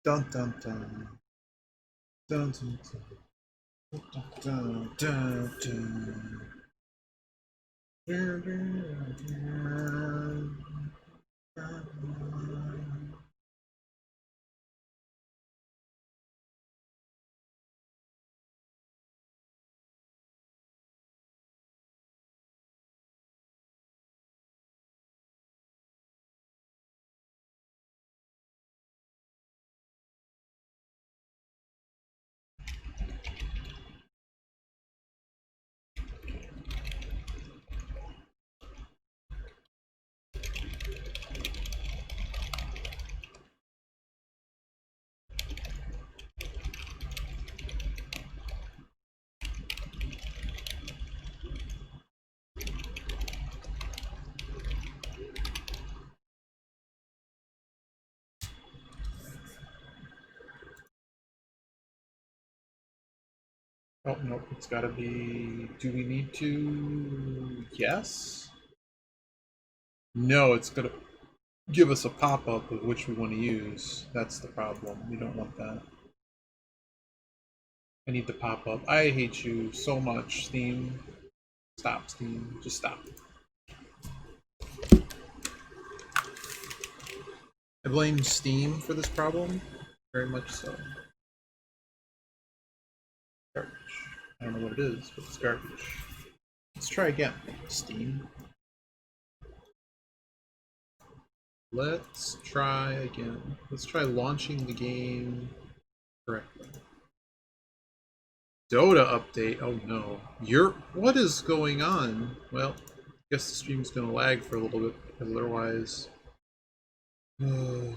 Dun dun dun. Dun dun dun. Dun dun dun. Dun, dun, dun. Oh, no, it's gotta be. Do we need to? Yes? No, it's gonna give us a pop up of which we want to use. That's the problem. We don't want that. I need the pop up. I hate you so much, Steam. Stop, Steam. Just stop. I blame Steam for this problem. Very much so. Garbage. I don't know what it is, but it's garbage. Let's try again. Steam. Let's try again. Let's try launching the game correctly. Dota update. Oh no. What is going on? Well, I guess the stream's gonna lag for a little bit because otherwise. It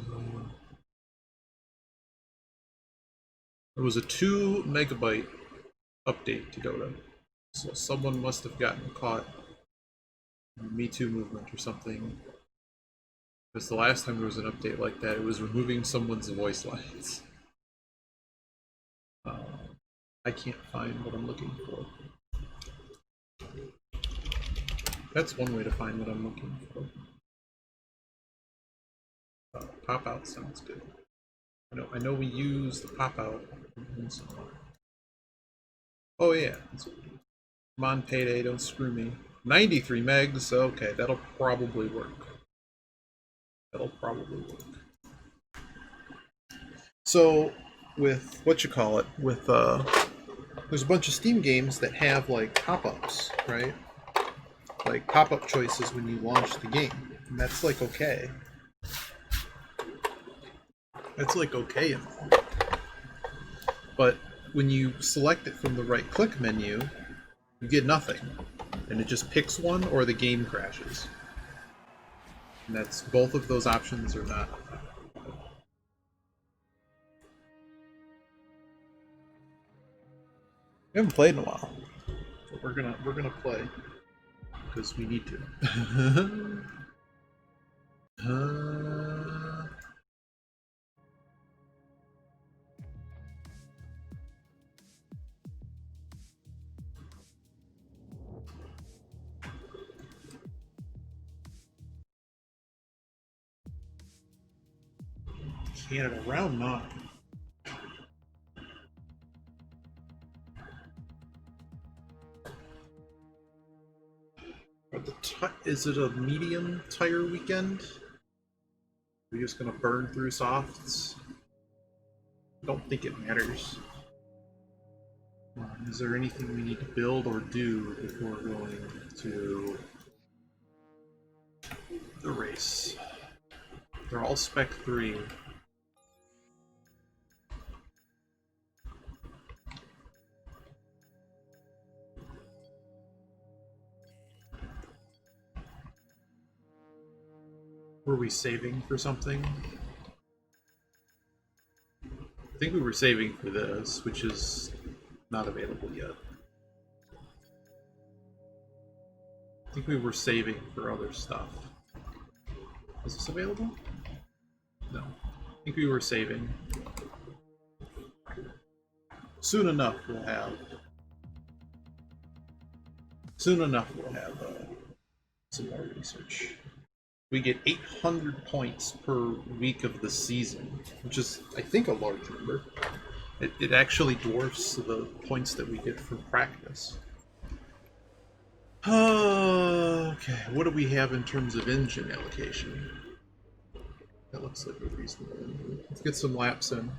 was a 2 megabyte update to Dota. So someone must have gotten caught in the Me Too movement or something. Because the last time there was an update like that, it was removing someone's voice lines. I can't find what I'm looking for. That's one way to find what I'm looking for. Pop out sounds good. I know we use the pop out. Oh yeah. Come on, Payday, don't screw me. 93 megs. Okay, that'll probably work. That'll probably work. So with what you call it, with there's a bunch of Steam games that have like pop-ups, right? Like pop-up choices when you launch the game. And that's like okay. That's like okay and all. But when you select it from the right click menu, you get nothing. And it just picks one or the game crashes. And that's both of those options are not. We haven't played in a while. But we're gonna play. Because we need to. Canada round 9. Is it a medium tire weekend? Are we just gonna burn through softs? I don't think it matters. Is there anything we need to build or do before going to the race? They're all spec 3. Were we saving for something? I think we were saving for this, which is not available yet. I think we were saving for other stuff. Is this available? No. I think we were saving. Soon enough we'll have. Soon enough we'll have some more research. we get 800 points per week of the season, which is, I think, a large number. It actually dwarfs the points that we get from practice. Okay, what do we have in terms of engine allocation? That looks like a reasonable engine. Let's get some laps in.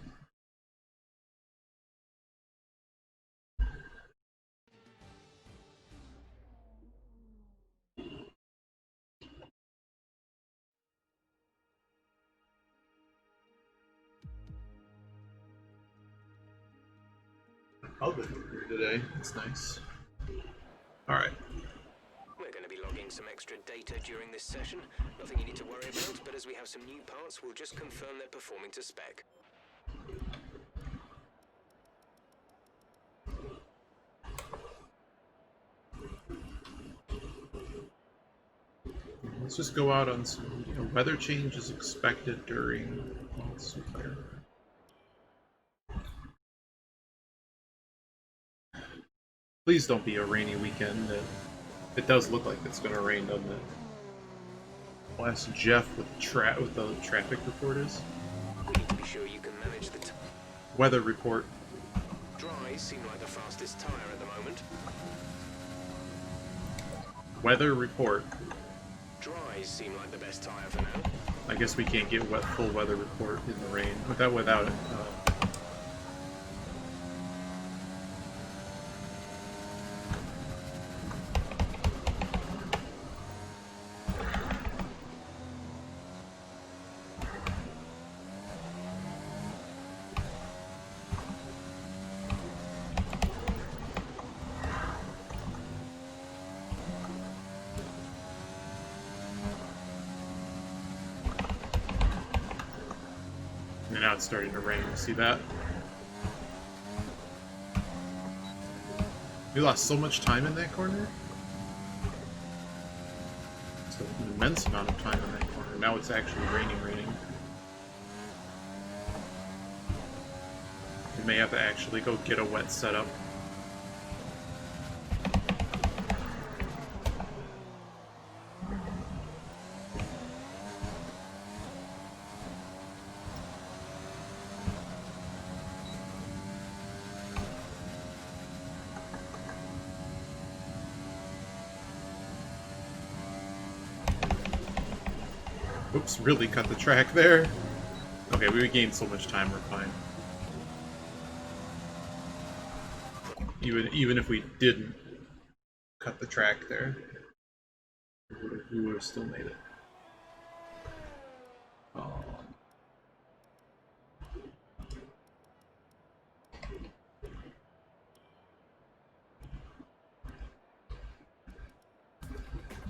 Oven here today. That's nice. Alright. We're going to be logging some extra data during this session. Nothing you need to worry about, but as we have some new parts, we'll just confirm they're performing to spec. Let's just go out on some, weather change is expected during fire. Please don't be a rainy weekend. It does look like it's going to rain, doesn't it? I'll ask Jeff what the traffic report is. We need to be sure you can manage the Weather report. dries seem like the fastest tire at the moment. Weather report. Dries seem like the best tire for now. I guess we can't get full weather report in the rain without it. And now it's starting to rain. You see that? We lost so much time in that corner. It's an immense amount of time in that corner. Now it's actually raining. We may have to actually go get a wet setup. Oops, really cut the track there. Okay, we gained so much time, we're fine. Even if we didn't cut the track there, we would have still made it.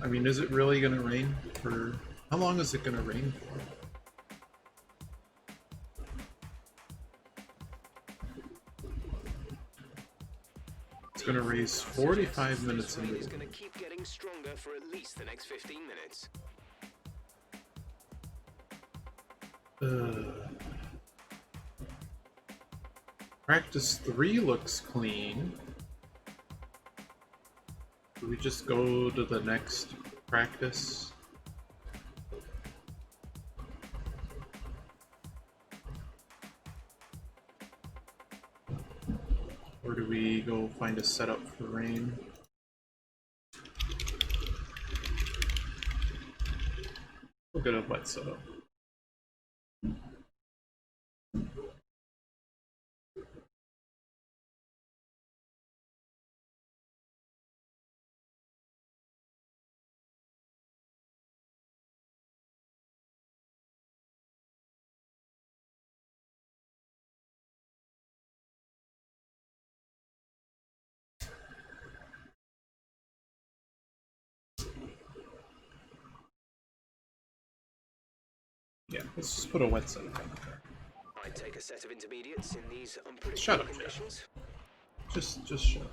I mean, is it really going to rain for... How long is it going to rain for? It's going to race 45 minutes into It's going to keep getting stronger for at least the next 15 minutes. Practice 3 looks clean. Do we just go to the next practice? Or do we go find a setup for rain? We'll get a wet setup. Yeah, let's just put a wet setup on the car. I'd take a set of intermediates in these unpredictable conditions. Just shut up.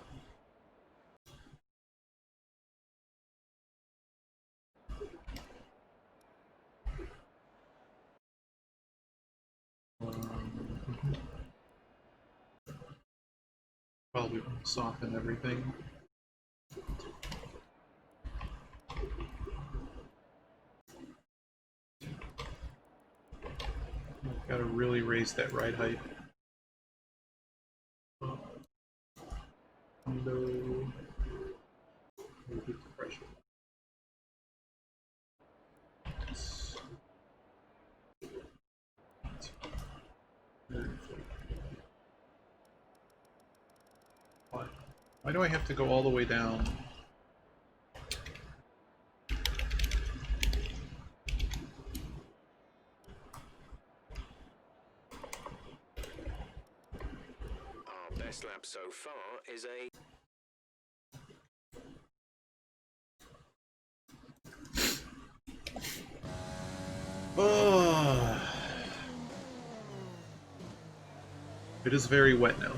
Probably soften everything. raised that ride height. No. Reduce the pressure. Why do I have to go all the way down? Our best lap so far is a... Oh. It is very wet now.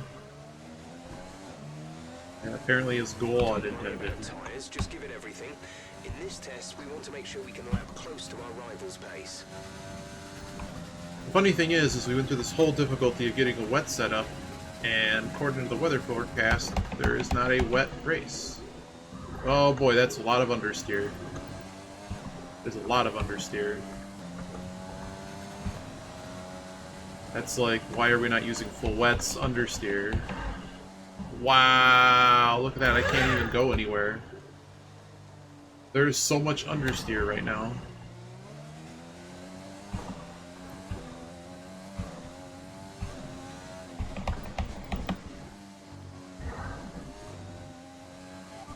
And apparently as goal intended. Tires, just give it everything. In this test, we want to make sure we can lap close to our rival's pace. The funny thing is we went through this whole difficulty of getting a wet setup, and according to the weather forecast, there is not a wet race. Oh boy, that's a lot of understeer. There's a lot of understeer. That's like, why are we not using full wets understeer? Wow, look at that, I can't even go anywhere. There's so much understeer right now.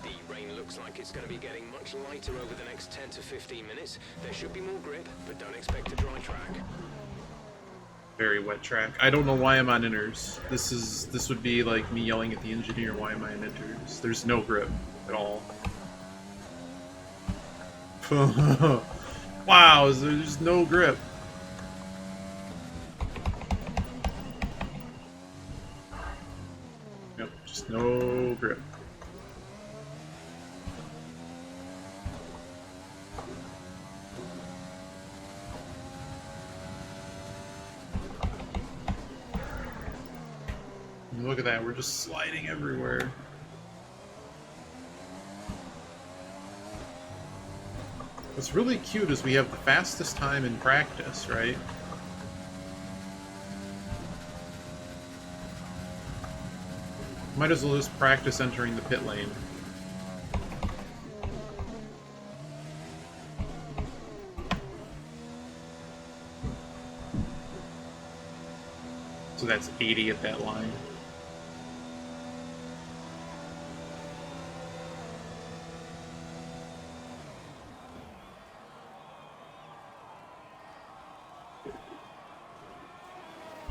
The rain looks like it's going to be getting much lighter over the next 10 to 15 minutes. There should be more grip, but don't expect a dry track. Very wet track. I don't know why I'm on inners. This would be like me yelling at the engineer, why am I on inters? There's no grip at all. Wow, there's no grip. Yep, just no grip. Look at that, we're just sliding everywhere. What's really cute is we have the fastest time in practice, right? Might as well just practice entering the pit lane. So that's 80 at that line.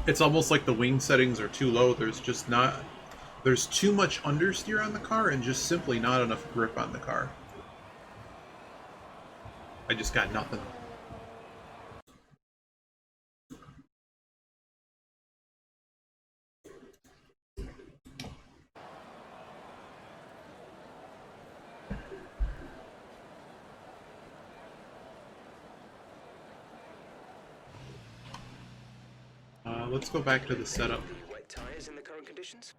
It's almost like the wing settings are too low. There's too much understeer on the car and just simply not enough grip on the car. I just got nothing. Let's go back to the setup. Wet tires in the current conditions?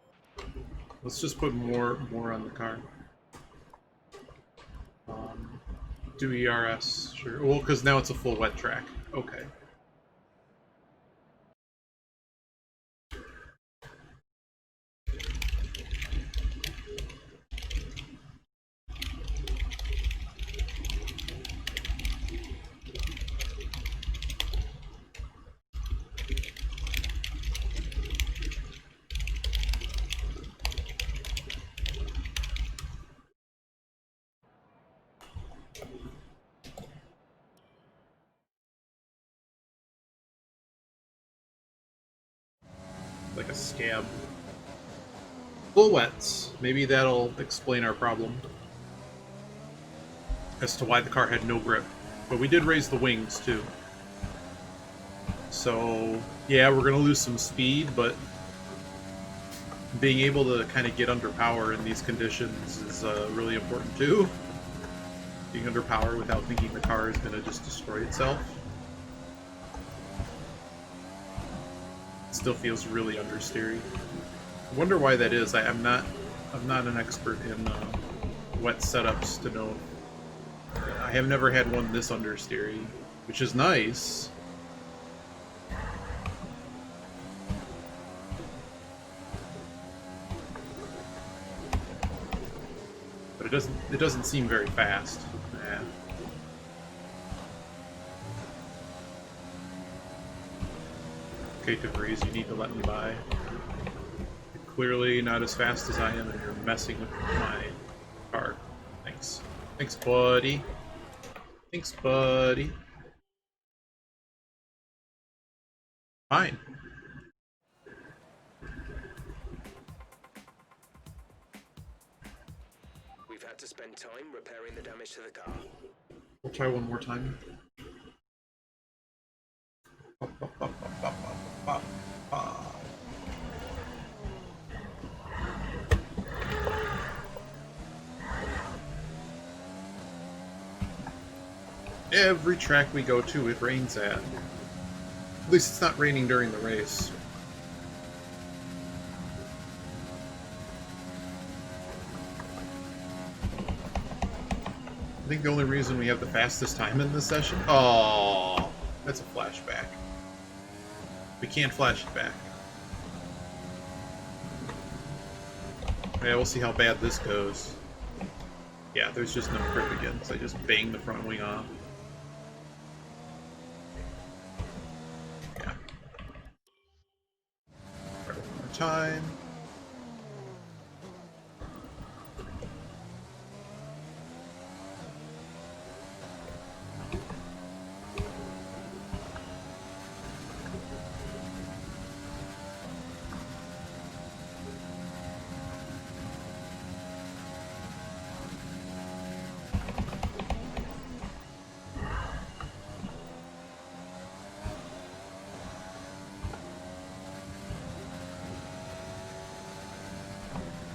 Let's just put more on the car. Do ERS, sure. Well, because now it's a full wet track. Okay. Like a scab. Full wets. Maybe that'll explain our problem as to why the car had no grip. But we did raise the wings too. So yeah, we're gonna lose some speed, but being able to kind of get under power in these conditions is really important too. Being under power without thinking the car is gonna just destroy itself. Still feels really understeery. I wonder why that is. I'm not an expert in wet setups to know. I have never had one this understeery, which is nice. But it doesn't seem very fast. Yeah. Okay, DeVries, you need to let me by. You're clearly not as fast as I am, and you're messing with my car. Thanks. Thanks, buddy. Thanks, buddy. Fine. We've had to spend time repairing the damage to the car. We'll try one more time. Every track we go to, it rains at. At least it's not raining during the race. I think the only reason we have the fastest time in this session... Oh, that's a flashback. We can't flash it back. Yeah, we'll see how bad this goes. Yeah, there's just no grip again, so I just banged the front wing off. Yeah. Try one more time.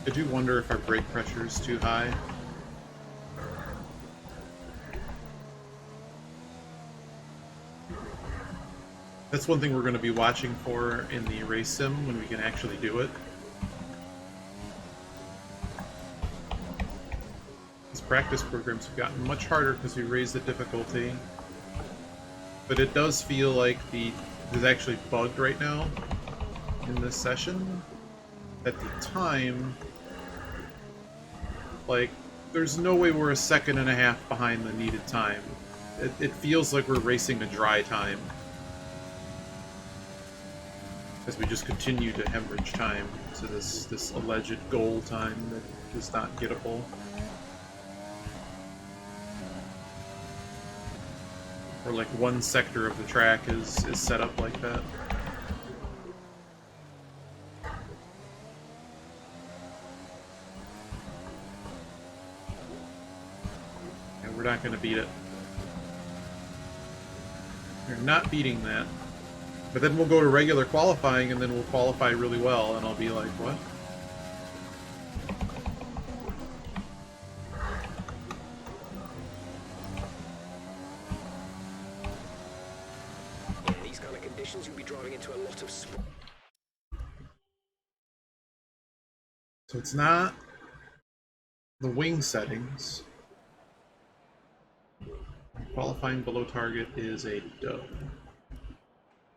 I do wonder if our brake pressure is too high. That's one thing we're going to be watching for in the race sim when we can actually do it. These practice programs have gotten much harder because we raised the difficulty. But it does feel like it is actually bugged right now in this session. At the time, like, there's no way we're a second and a half behind the needed time. It feels like we're racing a dry time. As we just continue to hemorrhage time to this alleged goal time that is not gettable. Or like one sector of the track is set up like that. We're not going to beat it. We're not beating that. But then we'll go to regular qualifying, and then we'll qualify really well, and I'll be like, what? In these kind of conditions, you'll be driving into a lot of sport. So it's not the wing settings. Qualifying below target is a dub.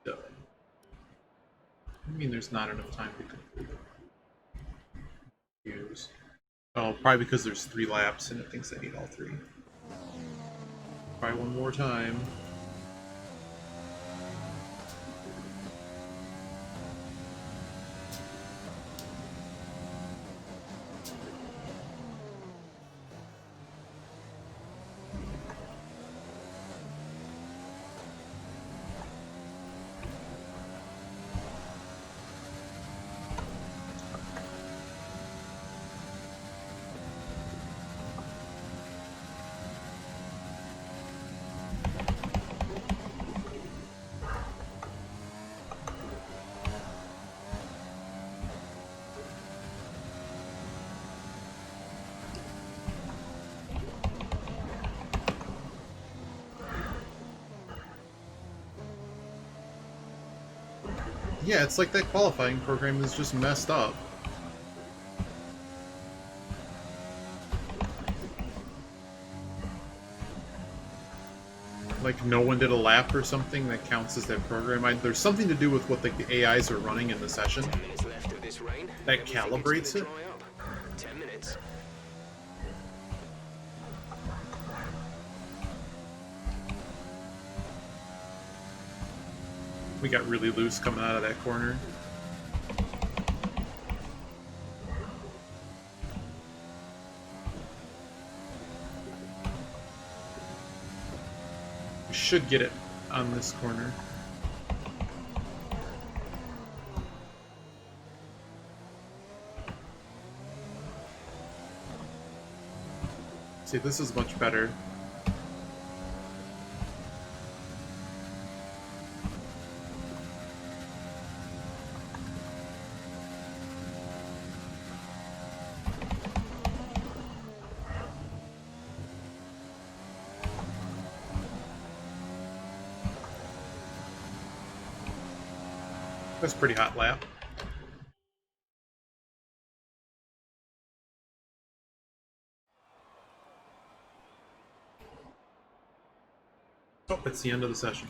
Dub. I mean, there's not enough time to complete it. Use. Oh, probably because there's 3 laps and it thinks I need all 3. Try one more time. Yeah, it's like that qualifying program is just messed up. Like, no one did a lap or something that counts as that program. There's something to do with what the AIs are running in the session 10 minutes left of this rain. that calibrates it. 10 minutes. We got really loose coming out of that corner. We should get it on this corner. See, this is much better. That's a pretty hot lap. Oh, it's the end of the session.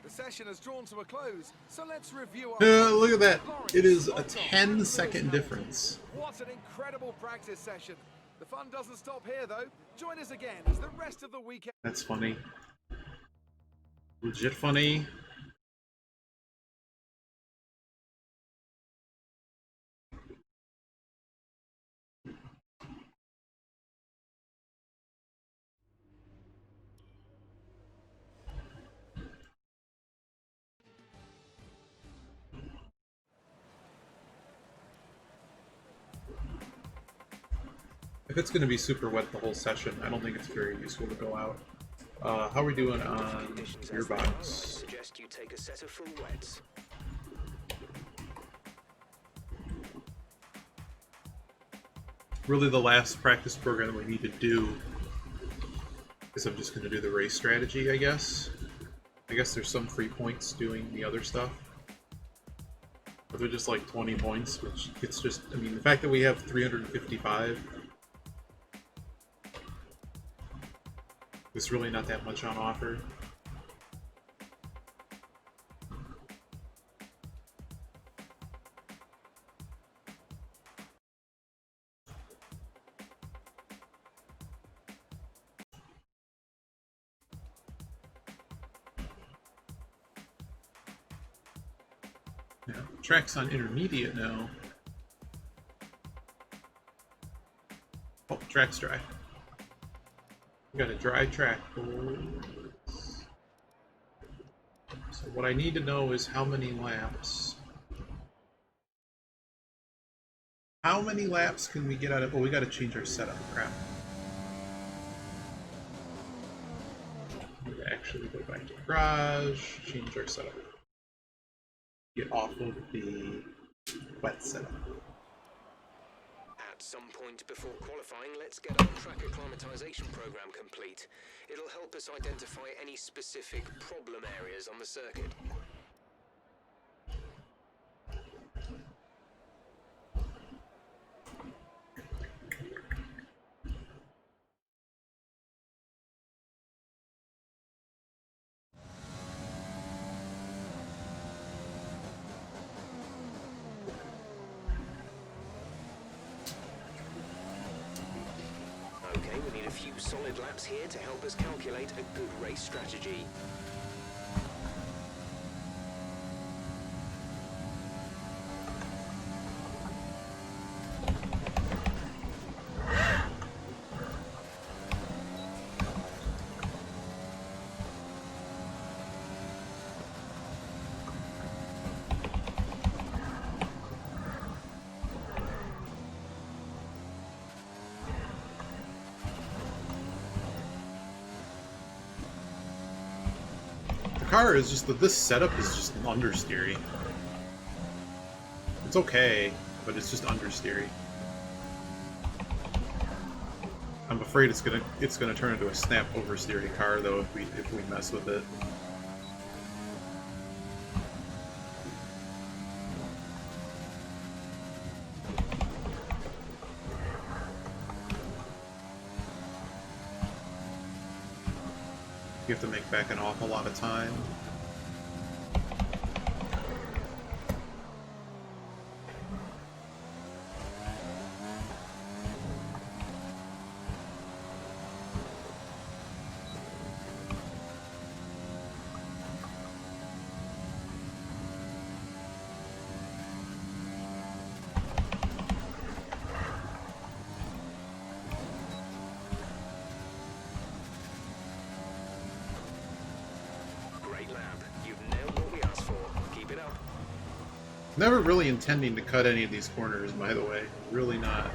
The session has drawn to a close, so let's review our Look at that. It is a 10-second difference. What an incredible practice session. The fun doesn't stop here though. Join us again as the rest of the weekend. That's funny. Legit funny. If it's going to be super wet the whole session, I don't think it's very useful to go out. How are we doing on your box? Suggest you take a set of full wets. Really, the last practice program we need to do is I'm just going to do the race strategy, I guess. I guess there's some free points doing the other stuff. But they're just like 20 points, which it's just, I mean, the fact that we have 355, there's really not that much on offer. Yeah, track's on intermediate now. Oh, track's dry. We got a dry track. So what I need to know is how many laps. How many laps can we get out of? Oh, we got to change our setup. Crap. We actually go back to the garage, change our setup. Get off of the wet setup. At some point before qualifying, let's get our track acclimatization program complete. It'll help us identify any specific problem areas on the circuit. Okay, we need a few solid laps here to help us calculate a good race strategy. The car is just that this setup is just understeery. It's okay, but it's just understeery. I'm afraid it's gonna turn into a snap oversteery car though if we mess with it. You have to make back an awful lot of time. Never really intending to cut any of these corners, by the way. Really not.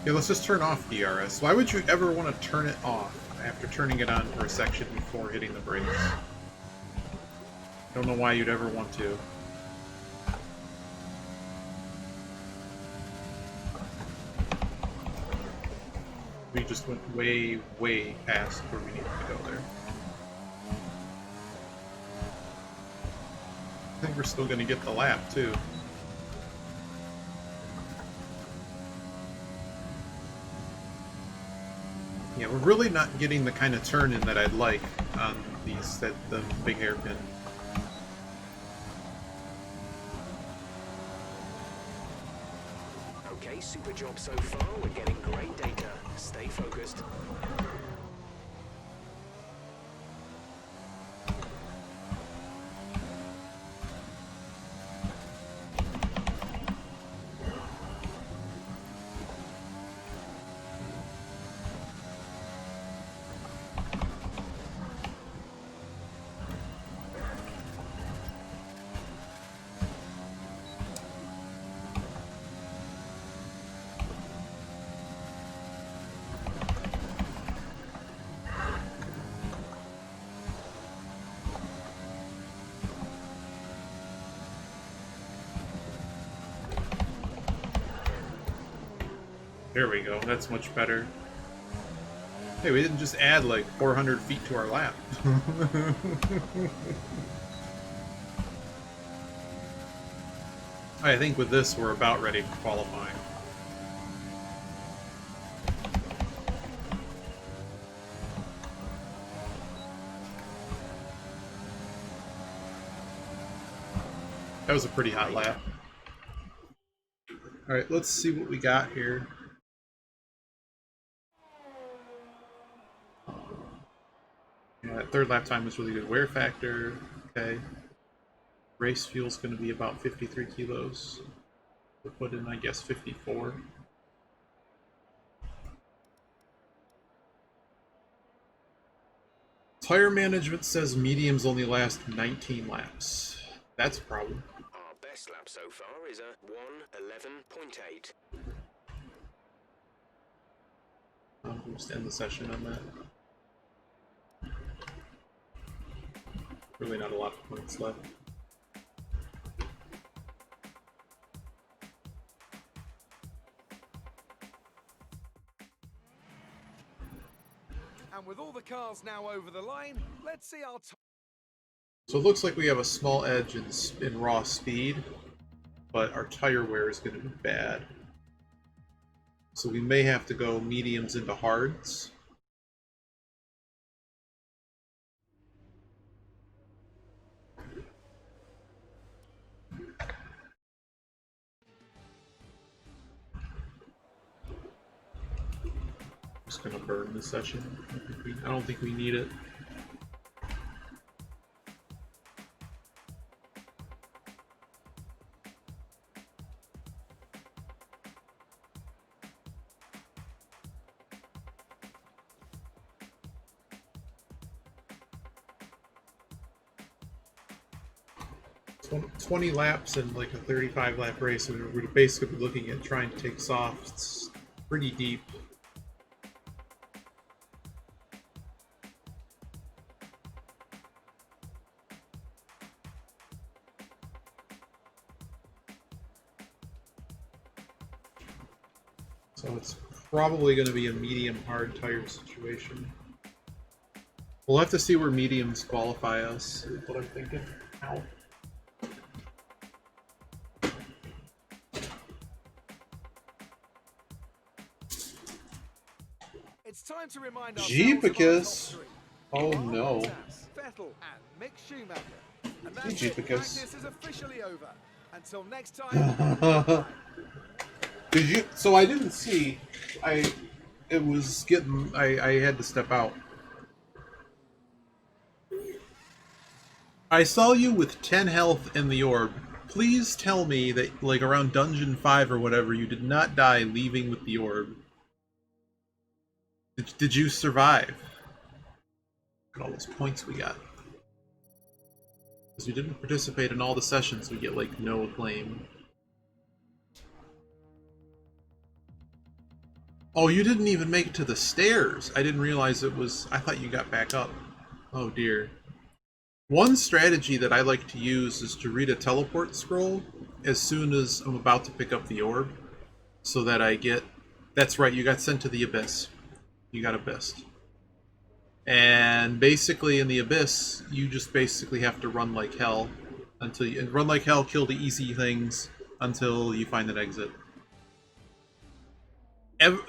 Yeah, let's just turn off DRS. Why would you ever want to turn it off after turning it on for a section before hitting the brakes? Don't know why you'd ever want to. We just went way, way past where we needed to go there. I think we're still going to get the lap, too. Yeah, we're really not getting the kind of turn-in that I'd like on these, the big hairpin. Okay, super job so far. We're getting great data. Stay focused. There we go, that's much better. Hey, we didn't just add like 400 feet to our lap. I think with this, we're about ready for qualifying. That was a pretty hot lap. Alright, let's see what we got here. Yeah, that third lap time was really good. Wear factor, okay. Race fuel's going to be about 53 kilos. We'll put in, I guess, 54. Tire management says mediums only last 19 laps. That's a problem. Our best lap so far is a 1:11.8. We'll just end the session on that. Really not a lot of points left. And with all the cars now over the line, let's see our So it looks like we have a small edge in raw speed, but our tire wear is going to be bad. So we may have to go mediums into hards. Just gonna burn this session. I don't think we need it. So 20 laps and like a 35 lap race, and we're basically looking at trying to take softs pretty deep. So it's probably going to be a medium hard tire situation. We'll have to see where mediums qualify us, is what I'm thinking. Ow. It's time to remind Jeepicus! Oh no. Vettel and Mick Schumacher. And Hey, that's it. Jeepicus. Practice is officially over. Until next time. Did you? So I didn't see. It was getting. I had to step out. I saw you with 10 health in the orb. Please tell me that, like, around Dungeon 5 or whatever, you did not die leaving with the orb. Did you survive? Look at all those points we got. Because we didn't participate in all the sessions, we get, like, no acclaim. Oh, you didn't even make it to the stairs! I didn't realize it was... I thought you got back up. Oh dear. One strategy that I like to use is to read a teleport scroll as soon as I'm about to pick up the orb, so that I get... That's right, you got sent to the Abyss. You got Abyssed. And basically in the Abyss, you just basically have to run like hell until you... And run like hell, kill the easy things until you find an exit.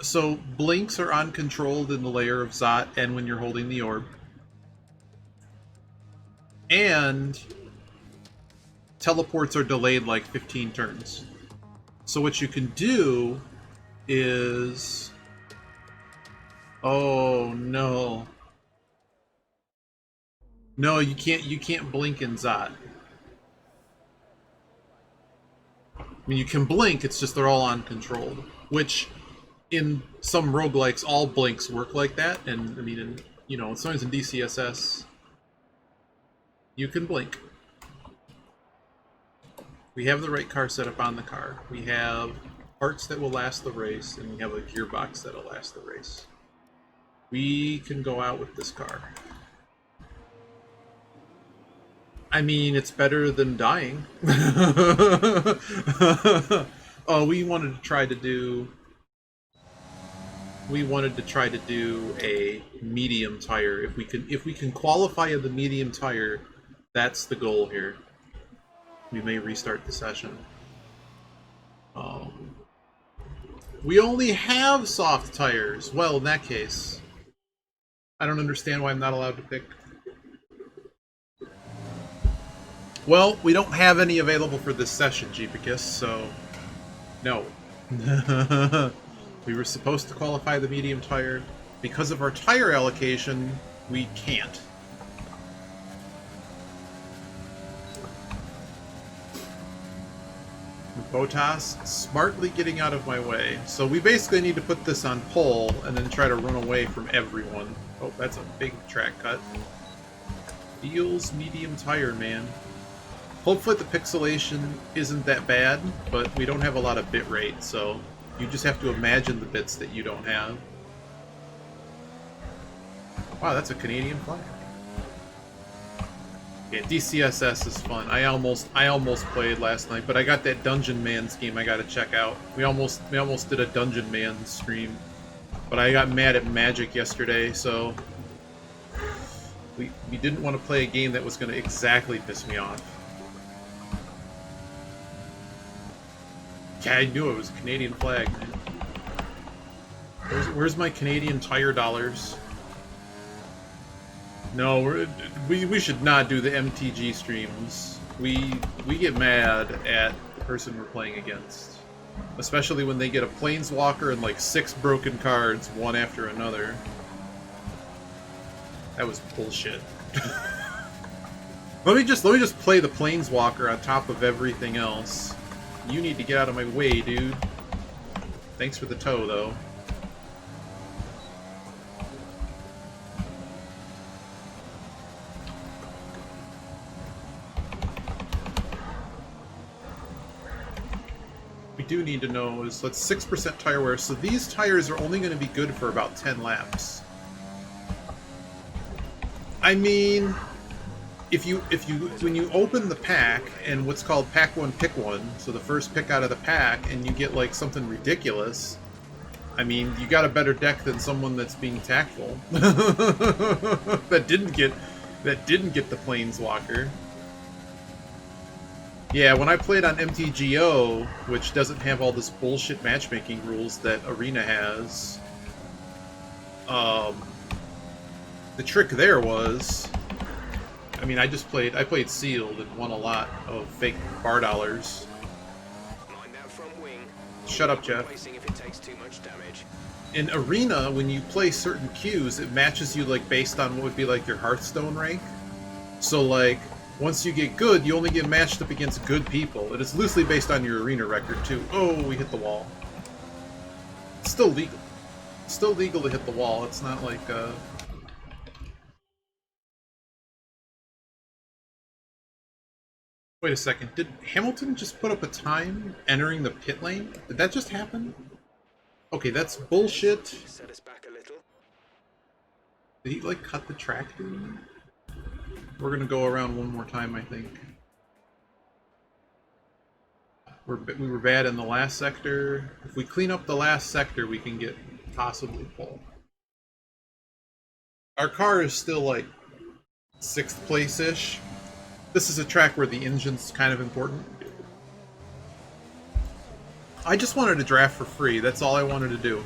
So blinks are uncontrolled in the layer of Zot and when you're holding the orb. And teleports are delayed like 15 turns. So what you can do is... Oh no. No, you can't blink in Zot. I mean, you can blink, it's just they're all uncontrolled. Which, in some roguelikes, all blinks work like that. And, I mean, sometimes in DCSS, you can blink. We have the right car set up on the car. We have parts that will last the race, and we have a gearbox that will last the race. We can go out with this car. I mean, it's better than dying. Oh, we wanted to try to do a medium tire. If we can qualify the medium tire, that's the goal here. We may restart the session. We only have soft tires. Well, in that case, I don't understand why I'm not allowed to pick. Well, we don't have any available for this session, Jeepicus, so no. We were supposed to qualify the medium tire. Because of our tire allocation, we can't. Botas smartly getting out of my way. So we basically need to put this on pole and then try to run away from everyone. Oh, that's a big track cut. Feels medium tire, man. Hopefully the pixelation isn't that bad, but we don't have a lot of bitrate, so you just have to imagine the bits that you don't have. Wow, that's a Canadian flag. Yeah, DCSS is fun. I almost played last night, but I got that Dungeon Man scheme I gotta check out. We almost did a Dungeon Man stream, but I got mad at Magic yesterday, so we didn't want to play a game that was gonna exactly piss me off. Yeah, I knew it was a Canadian flag, man. Where's my Canadian tire dollars? No, we should not do the MTG streams. We get mad at the person we're playing against. Especially when they get a Planeswalker and like 6 broken cards, one after another. That was bullshit. Let me just play the Planeswalker on top of everything else. You need to get out of my way, dude. Thanks for the tow, though. We do need to know is, let's 6% tire wear, so these tires are only going to be good for about 10 laps. I mean, when you open the pack and what's called pack one pick one, so the first pick out of the pack, and you get like something ridiculous, I mean, you got a better deck than someone that's being tactful. that didn't get the Planeswalker. Yeah, when I played on MTGO, which doesn't have all this bullshit matchmaking rules that Arena has, the trick there was, I mean, I played sealed and won a lot of fake bar dollars. Mind that front wing. Shut up, Jeff. If it takes too much damage. In Arena, when you play certain queues, it matches you like based on what would be like your Hearthstone rank. So like, once you get good, you only get matched up against good people. It is loosely based on your arena record, too. Oh, we hit the wall. It's still legal. It's still legal to hit the wall. It's not like, Wait a second. Did Hamilton just put up a time entering the pit lane? Did that just happen? Okay, that's bullshit. Set us back a little. Did he, like, cut the track doing that? We're gonna go around one more time, I think. We were bad in the last sector. If we clean up the last sector, we can get possibly pole. Our car is still, like, 6th place-ish. This is a track where the engine's kind of important. I just wanted to draft for free. That's all I wanted to do.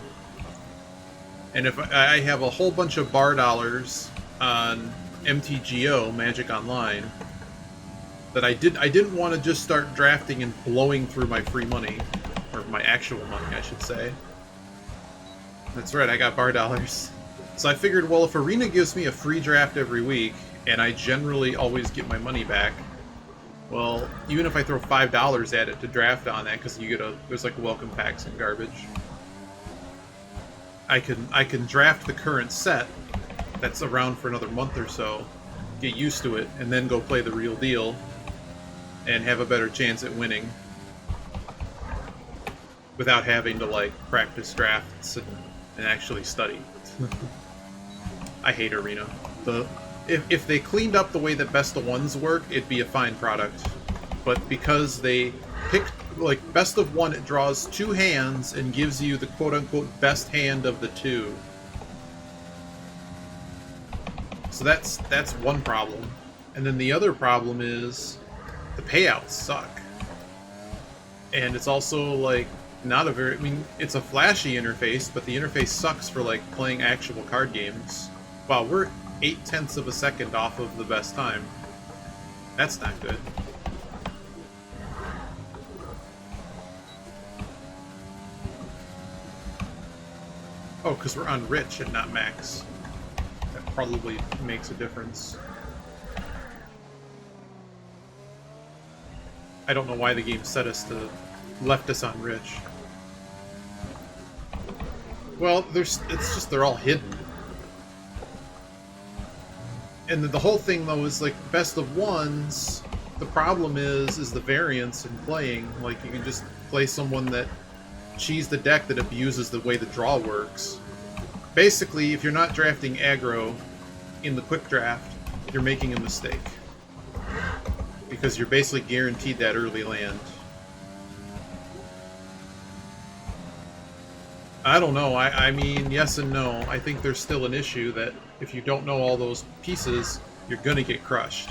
And if I have a whole bunch of bar dollars on MTGO, Magic Online, that I didn't want to just start drafting and blowing through my free money, or my actual money, I should say. That's right, I got bar dollars. So I figured, well, if Arena gives me a free draft every week, and I generally always get my money back, well, even if I throw $5 at it to draft on that, because you get there's like welcome packs and garbage, I can draft the current set that's around for another month or so, get used to it, and then go play the real deal, and have a better chance at winning, without having to like practice drafts and actually study. I hate Arena. If they cleaned up the way that Best of Ones work, it'd be a fine product. But because they picked, like, Best of One, it draws 2 hands and gives you the quote-unquote best hand of the 2. So that's one problem. And then the other problem is the payouts suck. And it's also, like, not a very... I mean, it's a flashy interface, but the interface sucks for, like, playing actual card games. Wow, we're 0.8 of a second off of the best time. That's not good. Oh, because we're on rich and not max. That probably makes a difference. I don't know why the game left us on rich. Well, it's just they're all hidden. And the whole thing, though, is, like, Best of Ones, the problem is the variance in playing. Like, you can just play someone that cheese the deck that abuses the way the draw works. Basically, if you're not drafting aggro in the quick draft, you're making a mistake. Because you're basically guaranteed that early land. I don't know. I mean, yes and no. I think there's still an issue that if you don't know all those pieces, you're gonna get crushed.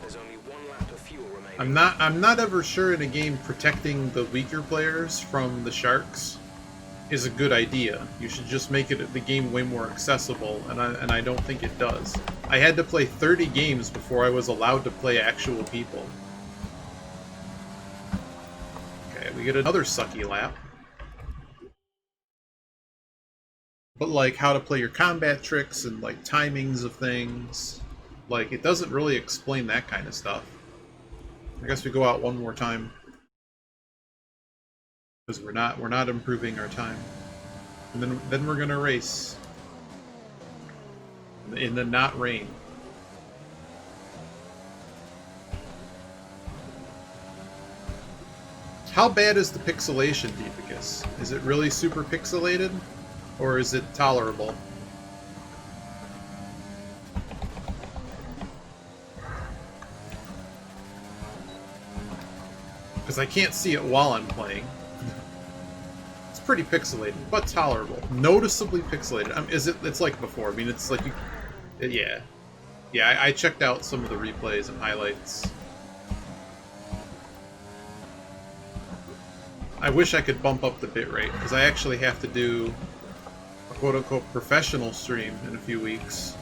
There's only 1 lap of fuel remaining. I'm not ever sure in a game protecting the weaker players from the sharks is a good idea. You should just make the game way more accessible, and I don't think it does. I had to play 30 games before I was allowed to play actual people. Okay, we get another sucky lap. But, like, how to play your combat tricks and, like, timings of things. Like, it doesn't really explain that kind of stuff. I guess we go out one more time. Because we're not improving our time. And then we're gonna race. In the not rain. How bad is the pixelation, Deepicus? Is it really super pixelated? Or is it tolerable? Because I can't see it while I'm playing. It's pretty pixelated, but tolerable. Noticeably pixelated. It's like before. I mean, it's like... Yeah. Yeah, I checked out some of the replays and highlights. I wish I could bump up the bitrate, because I actually have to do quote-unquote professional stream in a few weeks,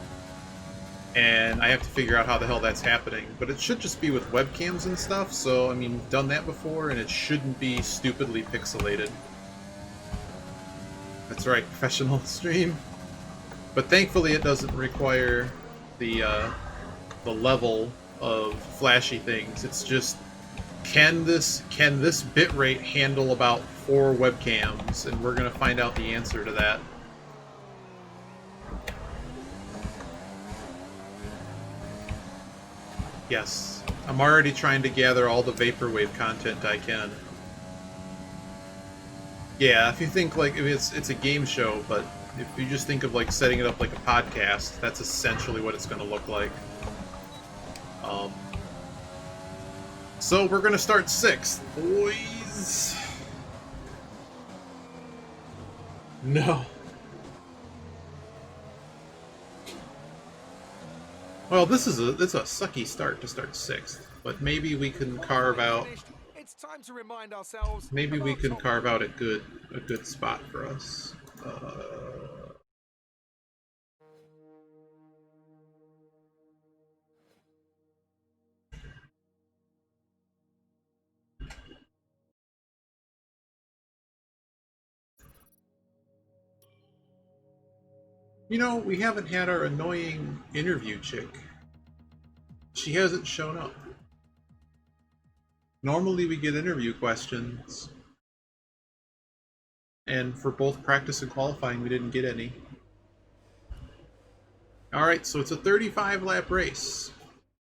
and I have to figure out how the hell that's happening. But it should just be with webcams and stuff, so I mean, we've done that before, and it shouldn't be stupidly pixelated. That's right, professional stream. But thankfully it doesn't require the the level of flashy things. It's just, can this bitrate handle about 4 webcams? And we're gonna find out the answer to that. Yes, I'm already trying to gather all the vaporwave content I can. Yeah, if you think like, I mean, it's a game show, but if you just think of like setting it up like a podcast, that's essentially what it's going to look like. So we're going to start 6th, boys. No. Well, it's a sucky start to start 6th, but maybe we can carve out. It's time to remind ourselves. Maybe we can carve out a good spot for us. You know, we haven't had our annoying interview chick. She hasn't shown up. Normally we get interview questions. And for both practice and qualifying, we didn't get any. Alright, so it's a 35 lap race.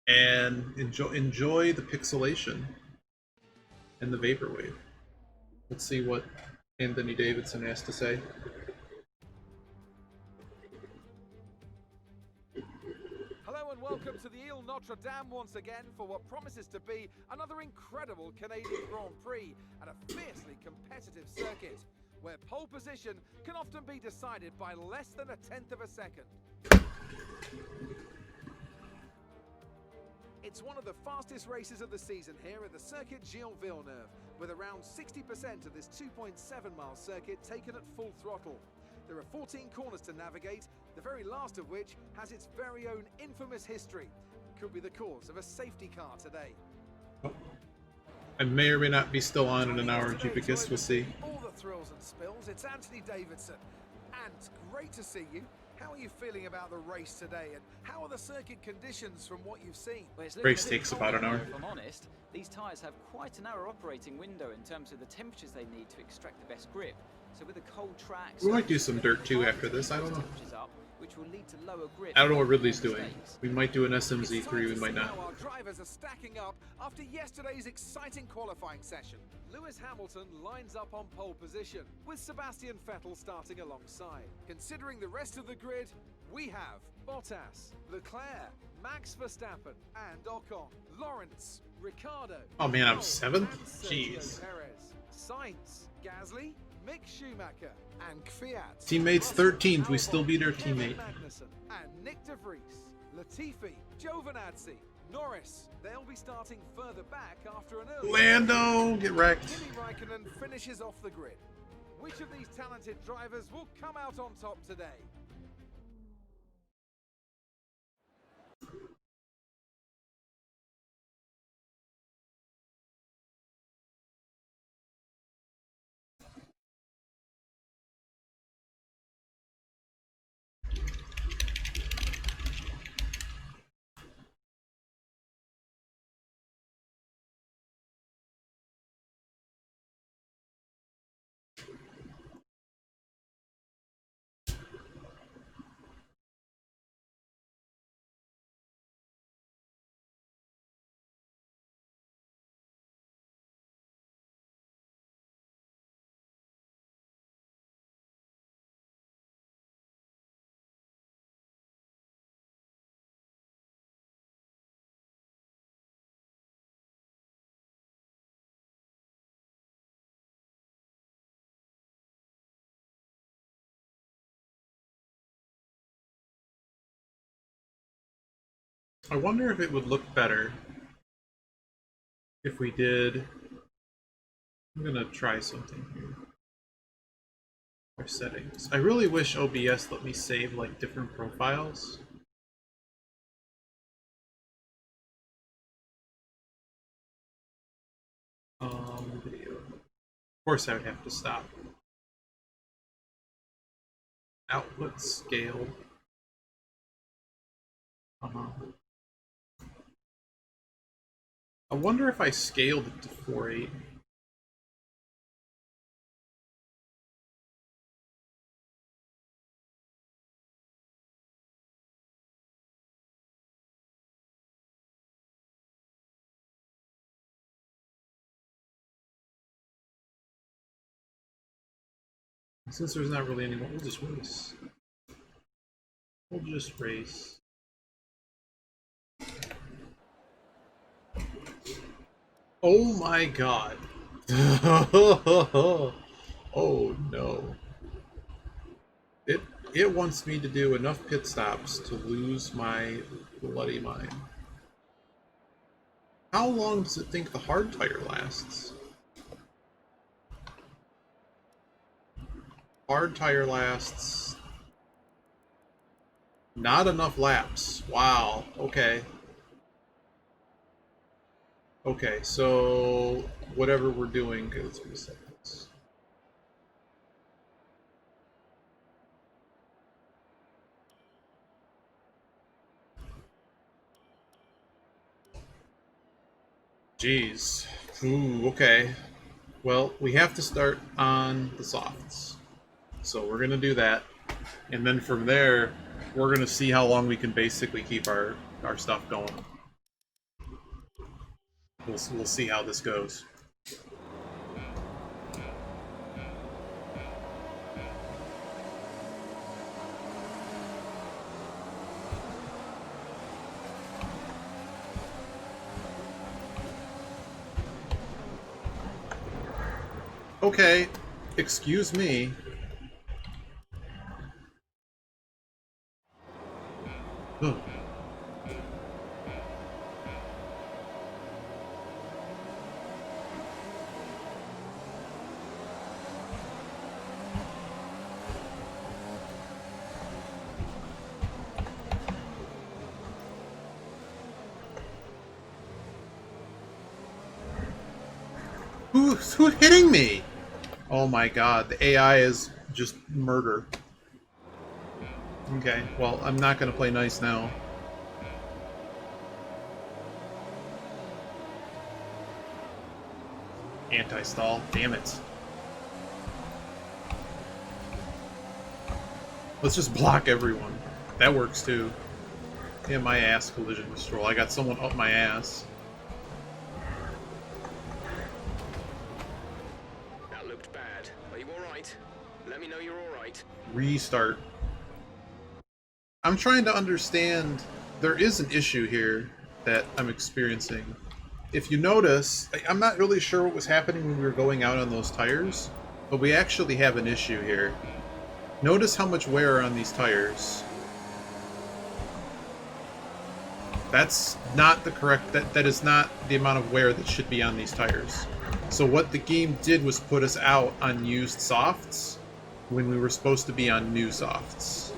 And enjoy the pixelation and the vaporwave. Let's see what Anthony Davidson has to say. Hello and welcome to the Ile Notre Dame once again for what promises to be another incredible Canadian Grand Prix at a fiercely competitive circuit, where pole position can often be decided by less than 1/10 of a second. It's one of the fastest races of the season here at the Circuit Gilles Villeneuve, with around 60% of this 2.7-mile circuit taken at full throttle. There are 14 corners to navigate, the very last of which has its very own infamous history. Could be the cause of a safety car today. I may or may not be still on in an hour or two, because we'll see. All the thrills and spills, it's Anthony Davidson. And great to see you. How are you feeling about the race today, and how are the circuit conditions from what you've seen? Well, Race takes about an hour. If I'm honest, these tyres have quite a narrow operating window in terms of the temperatures they need to extract the best grip. So with a cold track, We might do some dirt too after this, I don't know. up, which will lead to lower grip. I don't know what Ridley's doing. We might do an SMZ3, we might not. Our drivers are stacking up after yesterday's exciting qualifying session. Lewis Hamilton lines up on pole position, with Sebastian Vettel starting alongside. Considering the rest of the grid, we have Bottas, Leclerc, Max Verstappen, and Ocon, Lawrence, Ricciardo. Oh man, I'm Stroll, 7th? and Sergio Jeez. Perez, Sainz, Gasly, Mick Schumacher, and Kvyat. Teammates 13th, we still beat our teammate. Magnussen, and Nick De Vries, Latifi, Giovinazzi, Norris. They'll be starting further back after an early... Lando, get wrecked. Kimi Raikkonen finishes off the grid. Which of these talented drivers will come out on top today? I wonder if it would look better if we did... I'm gonna try something here. Our settings. I really wish OBS let me save like different profiles. Video. Of course I would have to stop. Output scale. I wonder if I scaled it to 4.8. Since there's not really anyone, we'll just race. We'll just race. Oh my god. Oh no. It wants me to do enough pit stops to lose my bloody mind. How long does it think the hard tire lasts? Hard tire lasts not enough laps. Wow. Okay. Okay, so whatever we're doing, okay, let's reset this. Jeez. Ooh, okay. Well, we have to start on the softs. So we're going to do that. And then from there, we're going to see how long we can basically keep our stuff going. We'll see how this goes. Okay, excuse me. Ugh. Who's hitting me? Oh my god, the AI is just murder. Okay, well, I'm not going to play nice now. Anti-stall, damn it. Let's just block everyone. That works too. Yeah, my ass collision control. I got someone up my ass. That looked bad. Are you alright? Let me know you're alright. Restart. I'm trying to understand. There is an issue here that I'm experiencing. If you notice, I'm not really sure what was happening when we were going out on those tires, but we actually have an issue here. Notice how much wear on these tires. That's not the correct, that is not the amount of wear that should be on these tires. So what the game did was put us out on used softs when we were supposed to be on new softs.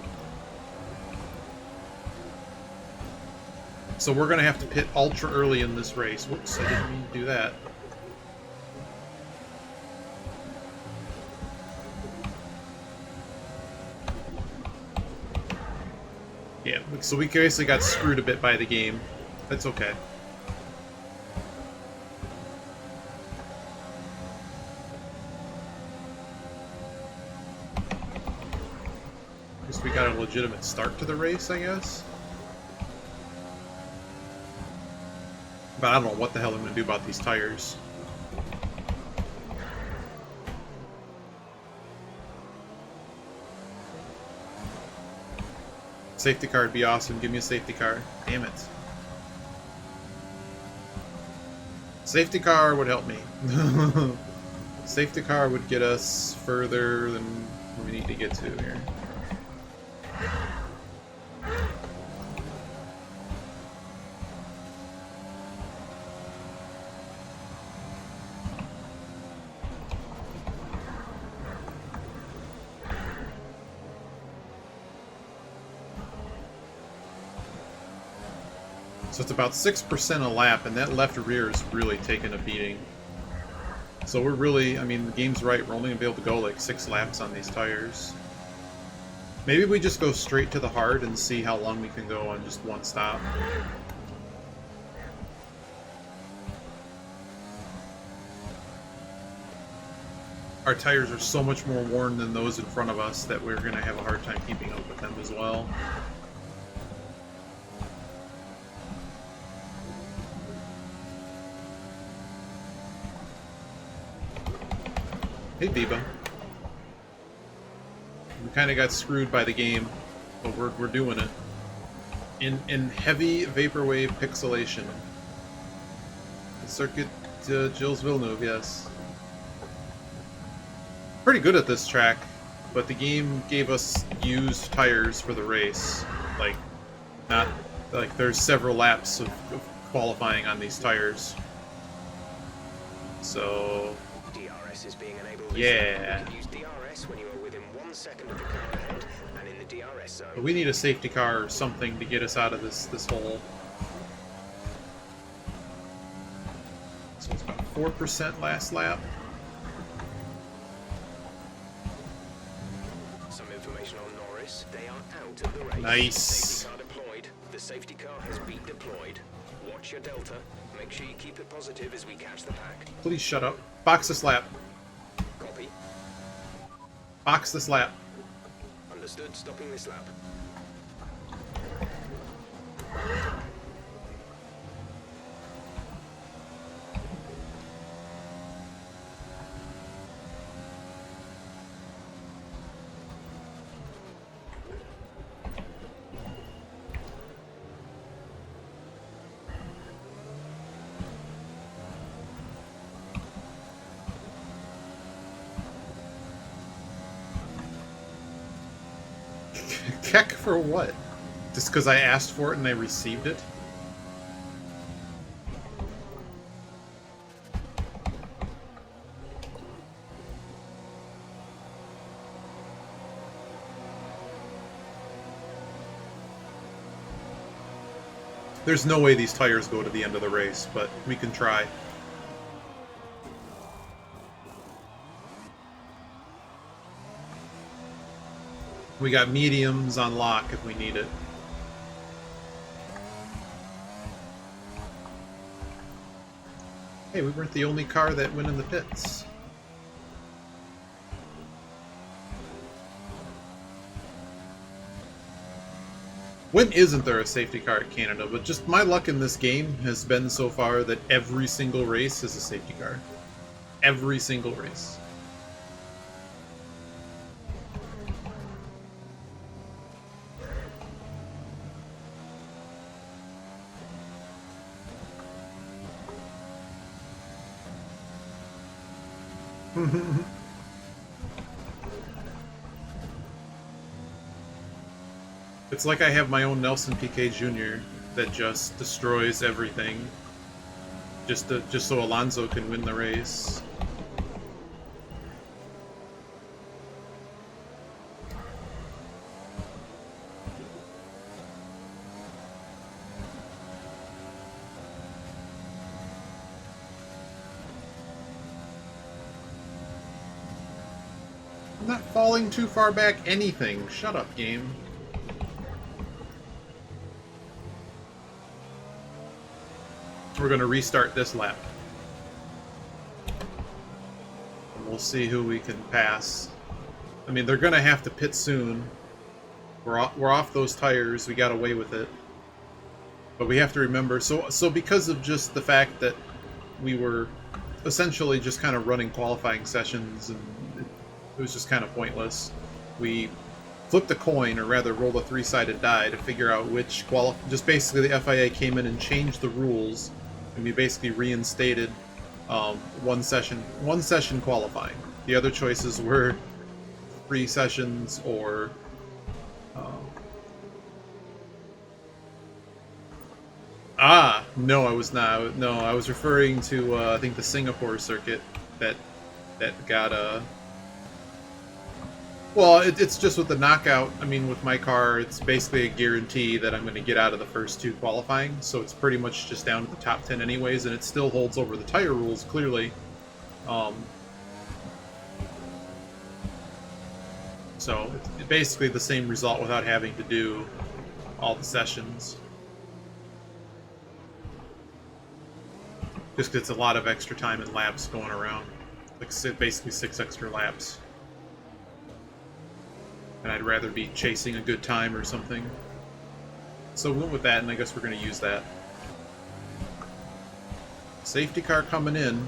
So we're going to have to pit ultra early in this race. Whoops, I didn't mean to do that. Yeah, so we basically got screwed a bit by the game. That's okay. At least we got a legitimate start to the race, I guess. But I don't know what the hell I'm going to do about these tires. Safety car would be awesome. Give me a safety car. Damn it. Safety car would help me. Safety car would get us further than we need to get to here. So it's about 6% a lap, and that left rear is really taking a beating. So we're really, I mean, the game's right, we're only going to be able to go like 6 laps on these tires. Maybe we just go straight to the hard and see how long we can go on just one stop. our tires are so much more worn than those in front of us that we're going to have a hard time keeping up with them as well. Hey, Biba. We kind of got screwed by the game, but we're doing it. In heavy vaporwave pixelation. Circuit Gilles Villeneuve, yes. Pretty good at this track, but the game gave us used tires for the race. Like, not like there's several laps of qualifying on these tires. So DRS is being enabled. yeah. You can use DRS when you are within 1 second of the car ahead and in the DRS zone. But we need a safety car or something to get us out of this hole. So it's about 4% last lap. Some information on Norris. They are out of the race. Nice. Safety car deployed. The safety car has been deployed. Watch your delta. Make sure you keep it positive as we catch the pack. Please shut up. Box this lap. Copy. Box this lap. Understood. Stopping this lap. Keck for what? Just because I asked for it and I received it? There's no way these tires go to the end of the race, but we can try. We got mediums on lock if we need it. Hey, we weren't the only car that went in the pits. When isn't there a safety car at Canada? But just my luck in this game has been so far that every single race is a safety car. Every single race. It's like I have my own Nelson Piquet Jr. that just destroys everything, just so Alonso can win the race. I'm not falling too far back anything. Shut up, game. We're going to restart this lap. And we'll see who we can pass. I mean, they're going to have to pit soon. We're off those tires. We got away with it. But we have to remember, so because of just the fact that we were essentially just kind of running qualifying sessions and it was just kind of pointless, we flipped a coin, or rather rolled a three-sided die to figure out which just basically the FIA came in and changed the rules, and we basically reinstated one session qualifying. The other choices were 3 sessions or no, I was not. No, I was referring to I think the Singapore circuit that got well, it's just with the knockout. I mean, with my car, it's basically a guarantee that I'm going to get out of the first 2 qualifying, so it's pretty much just down to the top 10 anyways, and it still holds over the tire rules, clearly. So it's basically the same result without having to do all the sessions. Just 'cause it's a lot of extra time and laps going around. Like basically 6 extra laps. And I'd rather be chasing a good time or something. So we went with that, and I guess we're going to use that. Safety car coming in.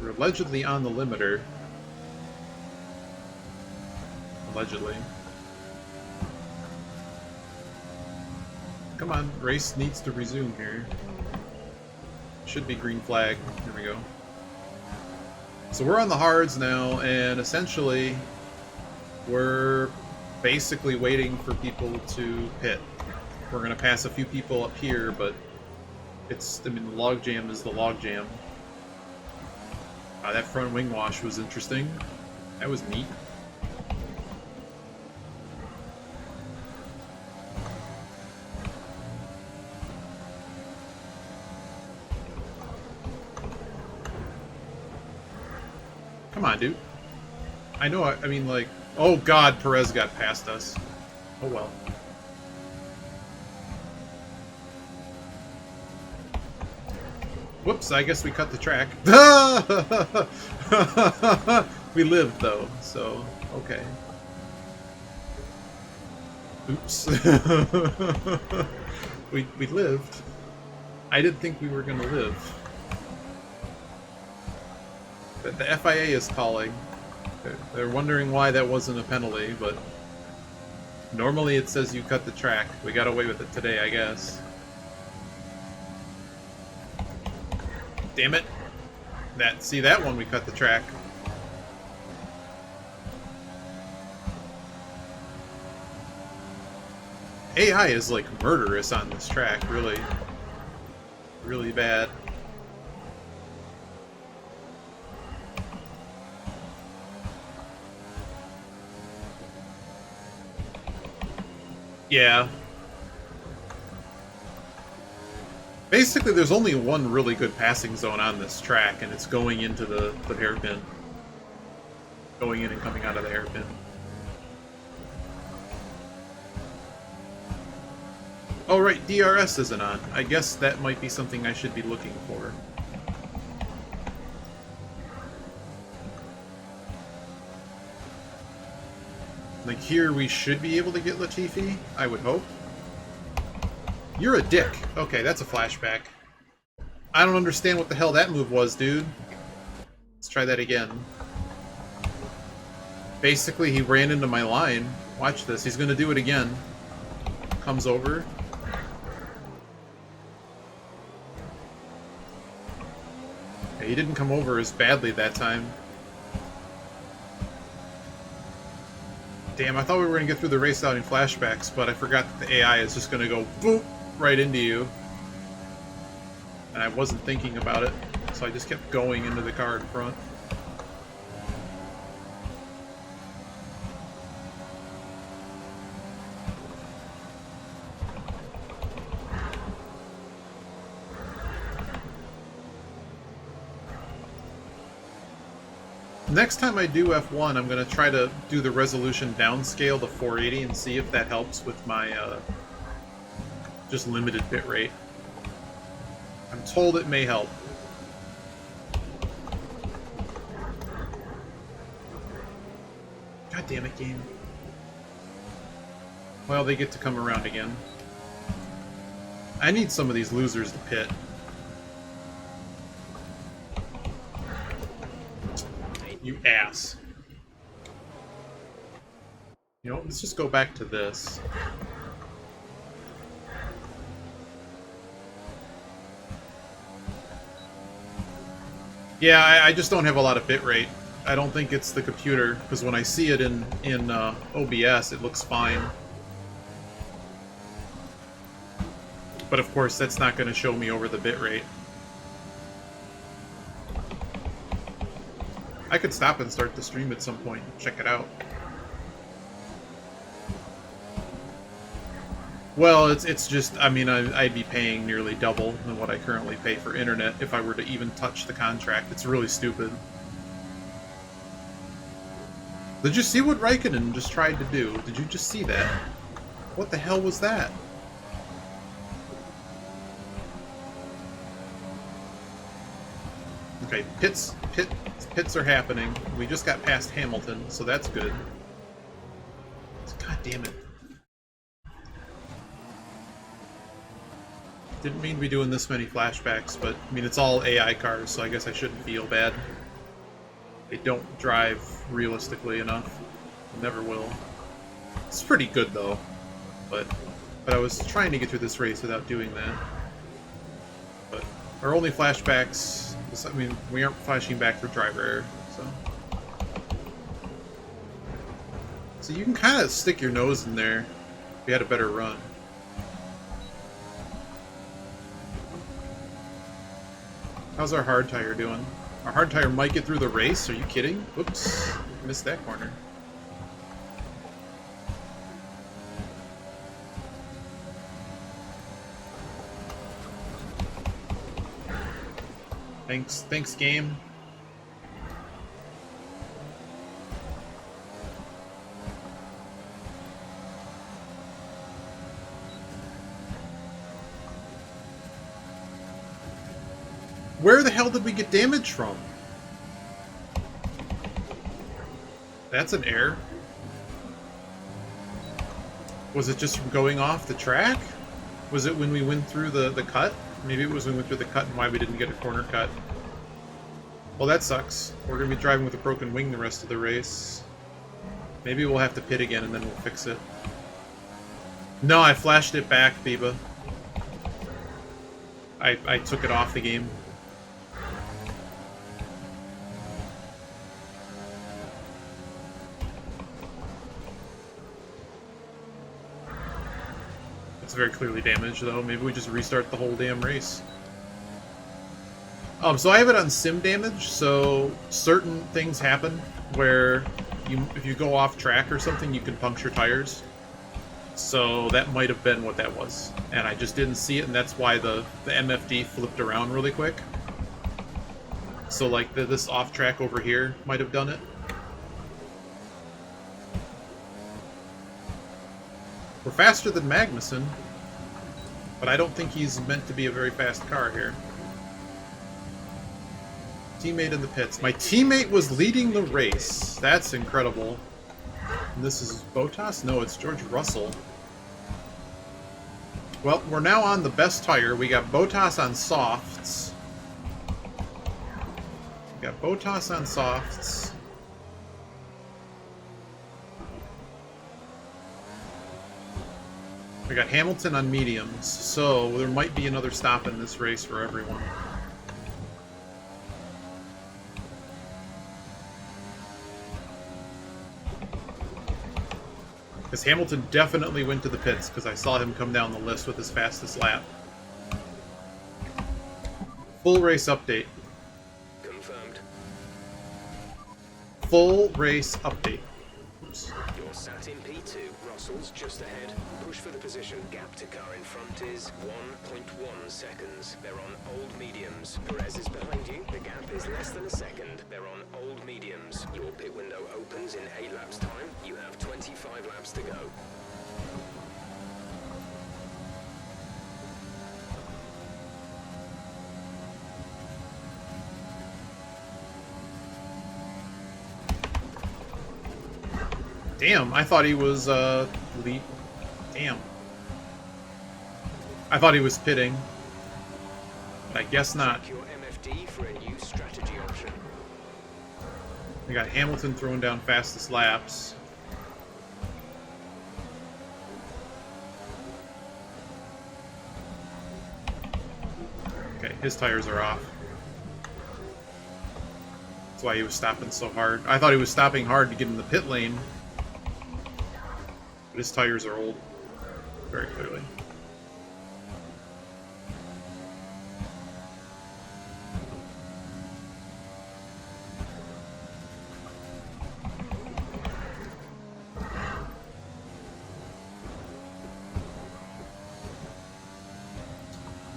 We're allegedly on the limiter. Allegedly. Come on, race needs to resume here. Should be green flag. There we go. So we're on the hards now, and essentially we're basically waiting for people to pit. We're going to pass a few people up here, but it's, I mean, the logjam is the logjam. That front wing wash was interesting. That was neat. Come on, dude. I know, I mean, like... Oh, God, Perez got past us. Oh, well. Whoops, I guess we cut the track. We lived, though, so... Okay. Oops. we lived. I didn't think we were gonna live. The FIA is calling. They're wondering why that wasn't a penalty, but normally it says you cut the track. We got away with it today, I guess. Damn it. See that one we cut the track. AI is like murderous on this track, really. Really bad. Yeah. Basically, there's only one really good passing zone on this track, and it's going into the hairpin. Going in and coming out of the hairpin. Oh, right, DRS isn't on. I guess that might be something I should be looking for. Like here, we should be able to get Latifi, I would hope. You're a dick. Okay, that's a flashback. I don't understand what the hell that move was, dude. Let's try that again. Basically, he ran into my line. Watch this. He's going to do it again. Comes over. Yeah, he didn't come over as badly that time. Damn, I thought we were going to get through the race out in flashbacks, but I forgot that the AI is just going to go boop right into you. And I wasn't thinking about it, so I just kept going into the car in front. Next time I do F1, I'm going to try to do the resolution downscale to 480 and see if that helps with my just limited bitrate. I'm told it may help. God damn it, game. Well, they get to come around again. I need some of these losers to pit. You ass. You know, let's just go back to this. Yeah, I just don't have a lot of bitrate. I don't think it's the computer, because when I see it in OBS, it looks fine. But of course, that's not going to show me over the bitrate. I could stop and start the stream at some point and check it out. Well, it's just, I mean, I'd be paying nearly double than what I currently pay for internet if I were to even touch the contract. It's really stupid. Did you see what Raikkonen just tried to do? Did you just see that? What the hell was that? Okay, pits are happening. We just got past Hamilton, so that's good. God damn it. Didn't mean to be doing this many flashbacks, but I mean, it's all AI cars, so I guess I shouldn't feel bad. They don't drive realistically enough. Never will. It's pretty good though, but I was trying to get through this race without doing that. But our only flashbacks, I mean, we aren't flashing back for driver error, so. So you can kind of stick your nose in there if you had a better run. How's our hard tire doing? Our hard tire might get through the race. Are you kidding? Oops. Missed that corner. Thanks, game. Where the hell did we get damage from? That's an error. Was it just from going off the track? Was it when we went through the cut? Maybe it was when we went through the cut and why we didn't get a corner cut. Well, that sucks. We're going to be driving with a broken wing the rest of the race. Maybe we'll have to pit again and then we'll fix it. No, I flashed it back, Biba. I took it off the game. It's very clearly damaged, though. Maybe we just restart the whole damn race. So I have it on sim damage, so certain things happen where if you go off track or something, you can puncture tires. So that might have been what that was. And I just didn't see it, and that's why the MFD flipped around really quick. So like this off track over here might have done it. We're faster than Magnussen, but I don't think he's meant to be a very fast car here. Teammate in the pits. My teammate was leading the race. That's incredible. And this is Bottas? No, it's George Russell. Well, we're now on the best tire. We got Bottas on softs. We got Bottas on softs. We got Hamilton on mediums, so there might be another stop in this race for everyone. Because Hamilton definitely went to the pits, because I saw him come down the list with his fastest lap. Full race update. Confirmed. Full race update. Oops. You're sat in P2. Russell's just ahead. Push for the position. Gap to car in front is 1.1 seconds. They're on old mediums. Perez is behind you. The gap is less than a second. They're on old mediums. Your pit window opens in 8 laps time. You have 25 laps to go. Damn, I thought he was, lead. Damn. I thought he was pitting. But I guess not. Check your MFD for a new strategy option. We got Hamilton throwing down fastest laps. Okay, his tires are off. That's why he was stopping so hard. I thought he was stopping hard to get in the pit lane. But his tires are old. Very clearly.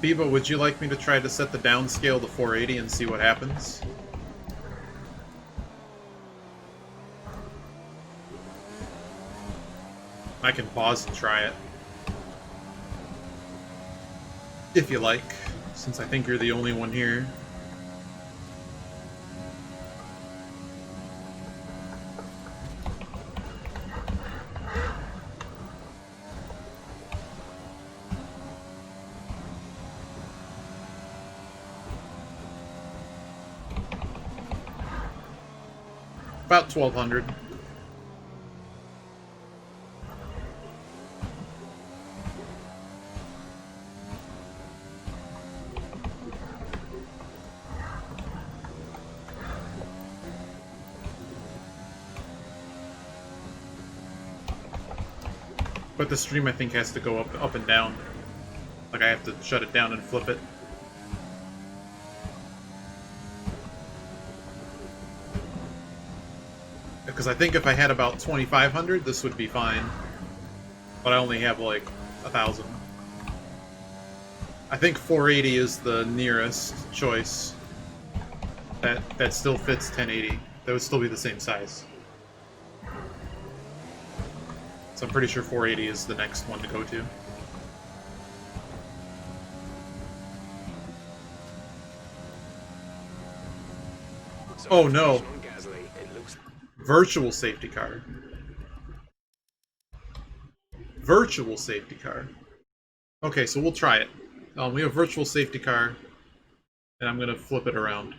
Biba, would you like me to try to set the downscale to 480 and see what happens? I can pause and try it. If you like, since I think you're the only one here. About 1,200. But the stream, I think, has to go up and down. Like, I have to shut it down and flip it. Because I think if I had about 2,500, this would be fine. But I only have, like, 1,000. I think 480 is the nearest choice. That still fits 1080. That would still be the same size. So I'm pretty sure 480 is the next one to go to. Oh no. Virtual safety car. Virtual safety car. Okay, so we'll try it. We have virtual safety car, and I'm gonna flip it around.